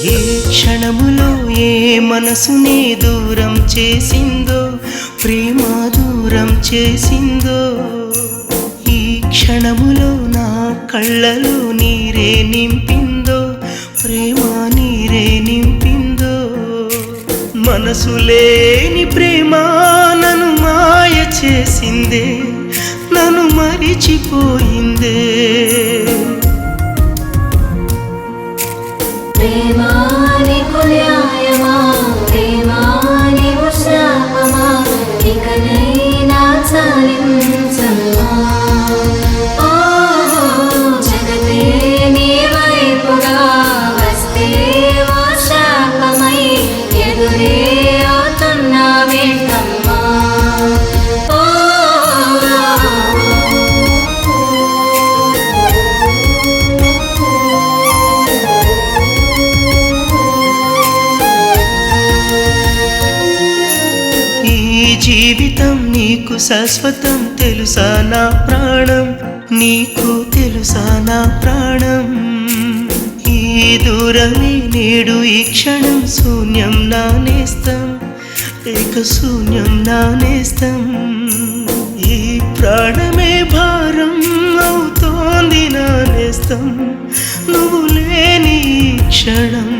ఏ క్షణములో ఏ మనసుని దూరం చేసిందో, ప్రేమ దూరం చేసిందో. ఈ క్షణములో నా కళ్ళలో నీరే నింపిందో, ప్రేమ నీరే నింపిందో. మనసు లేని ప్రేమ నన్ను మాయ చేసిందే, నన్ను మరిచిపోయిందే. ప్రేమాని కుల్యాయమా, ప్రేమాని ఉశాపమా, ఇకనైనా చాలించమ్మా. ఓ జగతే నీ వైపుగా వస్తే ఓ శాపమై ఎదురే అవుతున్నా వేంటమ్మా. జీవితం నీకు శాశ్వతం తెలుసా నా ప్రాణం, నీకు తెలుసా నా ప్రాణం. ఈ దూరమే నేడు ఈ క్షణం శూన్యం నా నేస్తం, ఏక శూన్యం నా నేస్తం. ఈ ప్రాణమే భారం అవుతోంది నా నేస్తం, నువ్వు లేని క్షణం.